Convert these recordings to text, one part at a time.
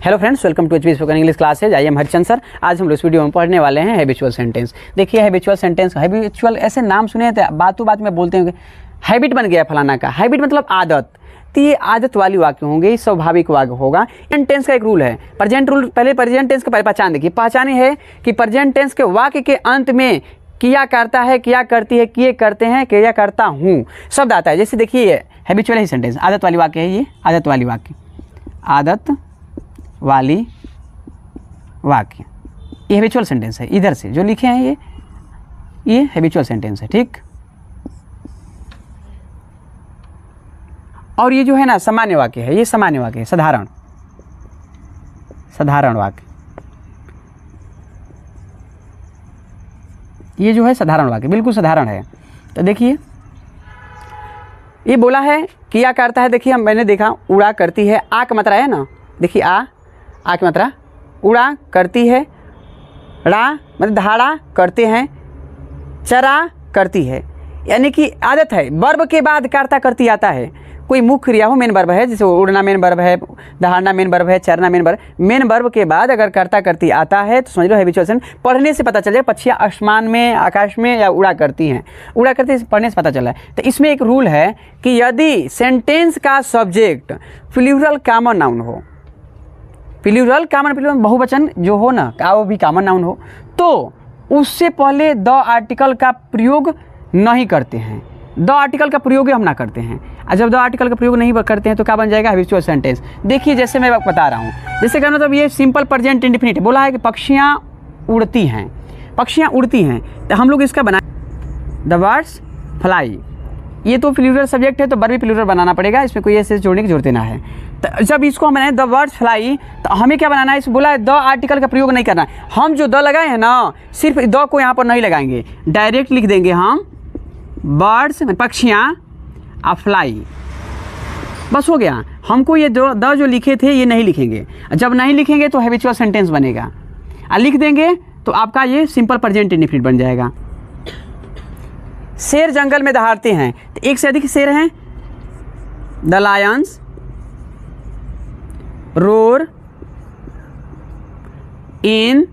Hello friends, welcome to HP spoken English classes. I am Harichand sir. आज हम लोग इस वीडियो में पढ़ने वाले हैं हैबिचुअल सेंटेंस। देखिए हैबिचुअल सेंटेंस, हैबिचुअल ऐसे नाम सुने थे, बातों बात में बोलते हैं हैबिट बन गया फलाना का। हैबिट मतलब आदत, तो ये आदत वाली वाक्य होंगे, स्वाभाविक वाक्य होगा। प्रेजेंट टेंस का एक रूल है, प्रेजेंट रूल। पहले प्रेजेंट टेंस का पहचान देखिए। पहचान है कि प्रेजेंट टेंस के वाक्य के अंत में किया करता है, किया करती है, किए करते हैं, किया करता हूँ शब्द आता है। जैसे देखिए हैबिचुअल ही सेंटेंस, आदत वाली वाक्य है ये, आदत वाली वाक्य, आदत वाली वाक्य, ये हैबिचुअल सेंटेंस है। इधर से जो लिखे हैं ये हैबिचुअल सेंटेंस है, ठीक। और ये जो है ना सामान्य वाक्य है, ये सामान्य वाक्य है, साधारण वाक्य, ये जो है साधारण वाक्य, बिल्कुल साधारण है। तो देखिए ये बोला है किया करता है। देखिए मैंने देखा उड़ा करती है, आ का मात्रा है ना, देखिए आ की मात्रा, उड़ा करती है, ड़ा मतलब धाड़ा करते हैं, चरा करती है, यानी कि आदत है। वर्ब के बाद कर्ता करती आता है। कोई मुख्य क्रिया हो, मेन वर्ब है, जैसे उड़ना मेन वर्ब है, दहाड़ना मेन वर्ब है, चरना मेन वर्ब के बाद अगर कर्ता करती आता है तो समझ लो हैबिचुअल सेंटेंस। पढ़ने से पता चल जाए पक्षियाँ आसमान में, आकाश में या उड़ा करती हैं, उड़ा करती है, पढ़ने से पता चला है। तो इसमें एक रूल है कि यदि सेंटेंस का सब्जेक्ट प्लूरल कॉमन नाउन हो, प्लूरल कॉमन बहुवचन जो हो ना का वो भी कॉमन नाउन हो, तो उससे पहले द आर्टिकल का प्रयोग नहीं करते हैं। द आर्टिकल का प्रयोग हम ना करते हैं, और जब द आर्टिकल का प्रयोग नहीं करते हैं तो क्या बन जाएगा, हैबिचुअल सेंटेंस। देखिए जैसे मैं बता रहा हूँ, जैसे कहना मतलब ये सिंपल प्रेजेंट इंडेफिनिट बोला है कि पक्षियाँ उड़ती हैं, पक्षियाँ उड़ती हैं, तो हम लोग इसका बना द बर्ड्स फ्लाई। ये तो प्लूरल सब्जेक्ट है तो वर्ब भी प्लूरल बनाना पड़ेगा, इसमें कोई ऐसे जोड़ने की जरूरत ना है। तो जब इसको हम बनाए द बर्ड्स फ्लाई, तो हमें क्या बनाना है, इस बोला है द आर्टिकल का प्रयोग नहीं करना है। हम जो द लगाए हैं ना, सिर्फ द को यहाँ पर नहीं लगाएंगे, डायरेक्ट लिख देंगे हम बर्ड्स पक्षियाँ आ फ्लाई, बस हो गया। हमको ये द जो लिखे थे ये नहीं लिखेंगे, जब नहीं लिखेंगे तो हैबिचुअल सेंटेंस बनेगा, और लिख देंगे तो आपका ये सिंपल प्रेजेंट इंडेफिनिट बन जाएगा। शेर जंगल में दहाड़ते हैं, तो एक से अधिक शेर हैं। The Lions roar in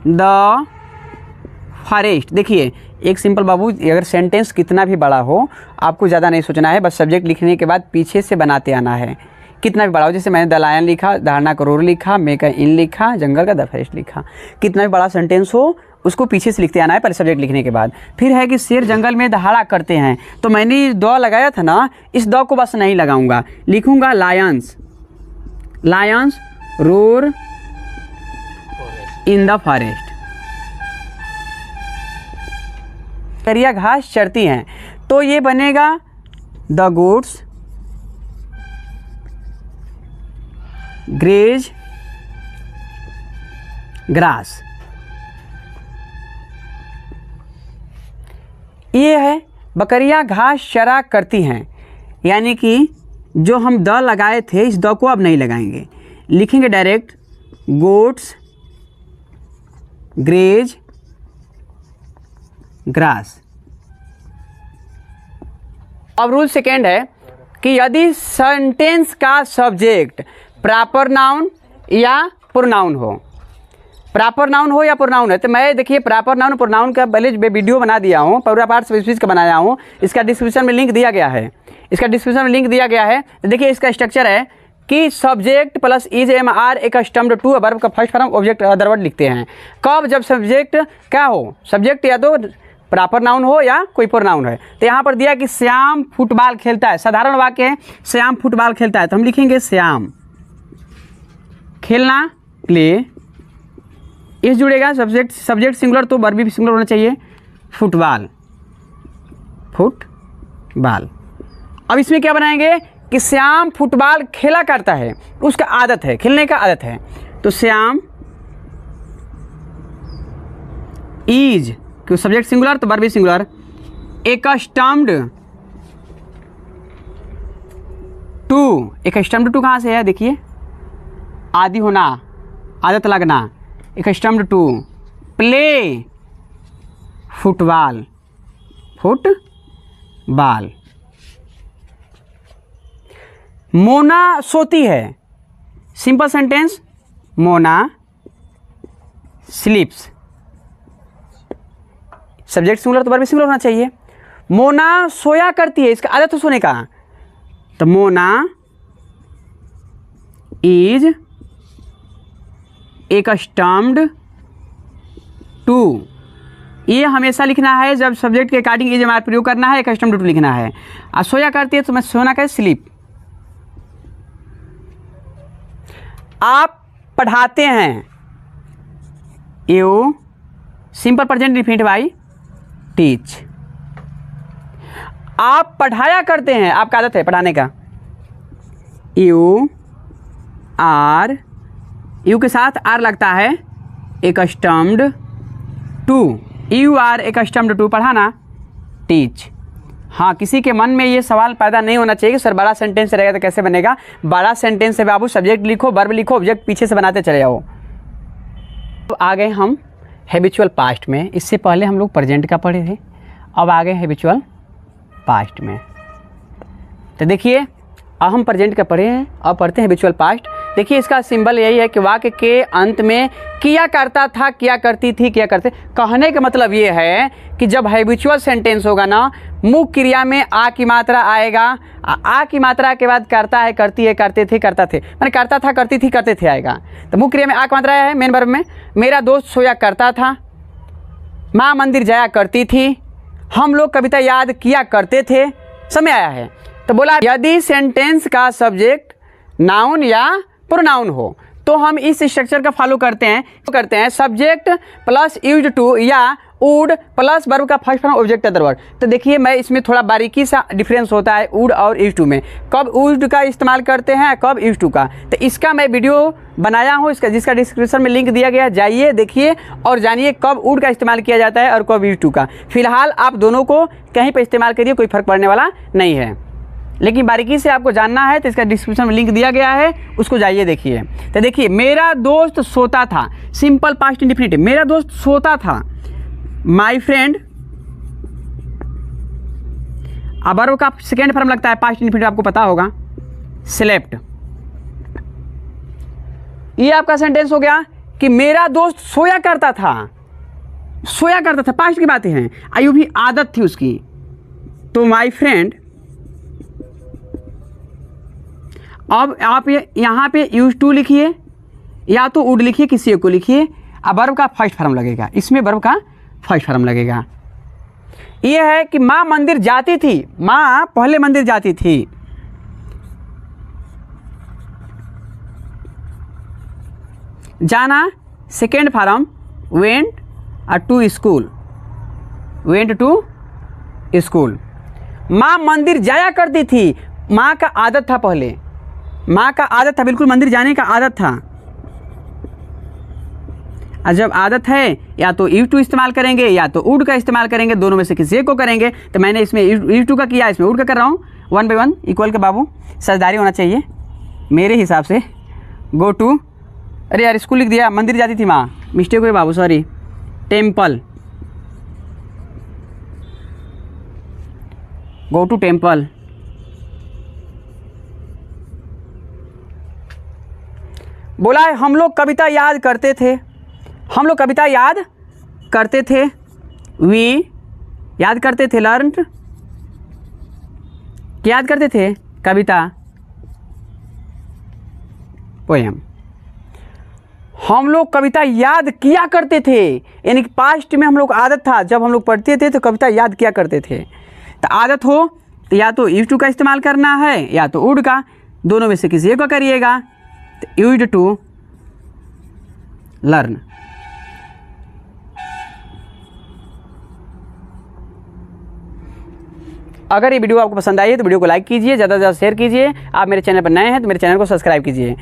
the forest. देखिए एक सिंपल बाबू, अगर सेंटेंस कितना भी बड़ा हो आपको ज़्यादा नहीं सोचना है, बस सब्जेक्ट लिखने के बाद पीछे से बनाते आना है। कितना भी बड़ा हो, जैसे मैंने द लायन लिखा, धारणा का रोर लिखा, मे का इन लिखा, जंगल का द फॉरेस्ट लिखा। कितना भी बड़ा सेंटेंस हो उसको पीछे से लिखते आना है पहले सब्जेक्ट लिखने के बाद। फिर है कि शेर जंगल में दहाड़ा करते हैं, तो मैंने द लगाया था ना, इस द को बस नहीं लगाऊंगा, लिखूंगा Lions, Lions roar in the forest. करिया घास चरती हैं, तो ये बनेगा द गोट्स ग्रेज ग्रास। ये है बकरियां घास चरा करती हैं, यानी कि जो हम द लगाए थे इस द को अब नहीं लगाएंगे, लिखेंगे डायरेक्ट गोट्स ग्रेज ग्रास। अब रूल सेकेंड है कि यदि सेंटेंस का सब्जेक्ट प्रॉपर नाउन या प्रोनाउन हो, प्रॉपर नाउन हो या प्रोनाउन है, तो मैं देखिए प्रॉपर नाउन प्रोनाउन का पहले वीडियो बना दिया हूँ, पूरा पार्ट स्पीच का बनाया हूँ, इसका डिस्क्रिप्शन में लिंक दिया गया है, तो देखिए इसका स्ट्रक्चर है कि subject plus is am are accustomed to verb का first form object other word लिखते हैं। कब, जब सब्जेक्ट क्या हो, सब्जेक्ट या तो प्रॉपर नाउन हो या कोई प्रोनाउन है। तो यहाँ पर दिया कि श्याम फुटबॉल खेलता है, साधारण वाक्य है, श्याम फुटबॉल खेलता है, तो हम लिखेंगे श्याम, खेलना प्ले, इस जुड़ेगा सब्जेक्ट सिंगुलर तो वर्ब भी सिंगुलर होना चाहिए, फुटबॉल फुटबॉल। अब इसमें क्या बनाएंगे कि श्याम फुटबॉल खेला करता है, उसका आदत है, खेलने का आदत है, तो श्याम इज, क्यों सब्जेक्ट सिंगुलर तो वर्ब भी सिंगुलर, एकस्टम्ड टू कहाँ से है, देखिए आदि होना, आदत लगना, accustomed to play football Mona सोती है, simple sentence, Mona sleeps. Subject singular तो वर्ब भी सिंगुलर होना चाहिए। मोना सोया करती है, इसका आदत है सोने का, तो मोना इज एक्स्टम्ड टू। ये हमेशा लिखना है, जब सब्जेक्ट के अकॉर्डिंग इज हमारा प्रयोग करना है, एक्स्टम्ड टू लिखना है। और सोया करती है तो मैं सोना का स्लीप। आप पढ़ाते हैं, you simple present definite by teach. आप पढ़ाया करते हैं, आपका आदत है पढ़ाने का, यू आर, यू के साथ आर लगता है, एक्स्टम्ड टू, यू आर एक्स्टम्ड टू पढ़ाना, टीच। हाँ, किसी के मन में ये सवाल पैदा नहीं होना चाहिए कि सर बड़ा सेंटेंस रहेगा तो कैसे बनेगा। बड़ा सेंटेंस है बाबू, सब्जेक्ट लिखो, वर्ब लिखो, ऑब्जेक्ट पीछे से बनाते चले जाओ। तो आ गए हम हैबिचुअल पास्ट में। इससे पहले हम लोग प्रेजेंट का पढ़े थे, अब आ गए हैबिचुअल पास्ट में। तो देखिए, अब हम प्रेजेंट का पढ़े हैं, अब पढ़ते हैं हैबिचुअल पास्ट। देखिए, इसका सिंबल यही है कि वाक्य के अंत में किया करता था, किया करती थी, किया करते। कहने का मतलब ये है कि जब हैबिचुअल सेंटेंस होगा ना, मुख्य क्रिया में आ की मात्रा आएगा, आ की मात्रा के बाद करता है, करती है, करते थे, करता थे, मैंने करता था, करती थी, करते थे आएगा। तो मुख्य क्रिया में आ की मात्रा है मेन वर्ब में। मेरा दोस्त सोया करता था, माँ मंदिर जाया करती थी, हम लोग कविता याद किया करते थे, समय आया है। तो बोला यदि सेंटेंस का सब्जेक्ट नाउन या प्रोनाउन हो तो हम इस स्ट्रक्चर का फॉलो करते हैं सब्जेक्ट प्लस यूज्ड टू या वुड प्लस वर्ब का first form object other word. तो देखिए, मैं इसमें थोड़ा बारीकी सा डिफरेंस होता है वुड और यूज्ड टू में, कब यूज्ड का इस्तेमाल करते हैं, कब यूज्ड टू का। तो इसका मैं वीडियो बनाया हूँ, इसका जिसका डिस्क्रिप्शन में लिंक दिया गया है, जाइए देखिए और जानिए कब वुड का इस्तेमाल किया जाता है और कब यूज्ड टू का। फिलहाल आप दोनों को कहीं पर इस्तेमाल करिए, कोई फर्क पड़ने वाला नहीं है, लेकिन बारीकी से आपको जानना है तो इसका डिस्क्रिप्शन में लिंक दिया गया है, उसको जाइए देखिए। तो देखिए, मेरा दोस्त सोता था, सिंपल पास्ट इंडेफिनिट, मेरा दोस्त सोता था। माय फ्रेंड, अब वर्ब का सेकेंड फॉर्म लगता है पास्ट इंडेफिनिट, आपको पता होगा, स्लेप्ट। ये आपका सेंटेंस हो गया कि मेरा दोस्त सोया करता था, सोया करता था, पास्ट की बातें हैं, आयु भी आदत थी उसकी। तो माय फ्रेंड, अब आप यहाँ पे यूज टू लिखिए या तो वुड लिखिए, किसी को लिखिए। अब वर्ब का फर्स्ट फॉर्म लगेगा, इसमें वर्ब का फर्स्ट फॉर्म लगेगा। ये है कि माँ मंदिर जाती थी, माँ पहले मंदिर जाती थी। जाना second form, went to school, went to school. माँ मंदिर जाया करती थी, माँ का आदत था, पहले माँ का आदत था, बिल्कुल मंदिर जाने का आदत था। और जब आदत है या तो यूज टू इस्तेमाल करेंगे या तो वुड का इस्तेमाल करेंगे, दोनों में से किसी एक को करेंगे। तो मैंने इसमें यूज टू का किया, इसमें वुड का कर रहा हूँ। 1 by 1 इक्वल के बाबू साझेदारी होना चाहिए मेरे हिसाब से। गो टू, अरे यार स्कूल लिख दिया, मंदिर जाती थी माँ, मिस्टेक हुई बाबू, sorry. Temple, go to temple. बोला है हम लोग कविता याद करते थे, हम लोग कविता याद करते थे। वी याद करते थे, लर्न, क्या याद करते थे, कविता, पोएम। हम लोग कविता याद किया करते थे, यानी कि पास्ट में हम लोग आदत था, जब हम लोग पढ़ते थे तो कविता याद किया करते थे। तो आदत हो तो या तो यूज्ड टू का इस्तेमाल करना है या तो वुड का, दोनों में से किसी एक का करिएगा। तो यूज्ड टू लर्न। अगर ये वीडियो आपको पसंद आई है तो वीडियो को लाइक कीजिए, ज़्यादा से ज़्यादा शेयर कीजिए। आप मेरे चैनल पर नए हैं तो मेरे चैनल को सब्सक्राइब कीजिए।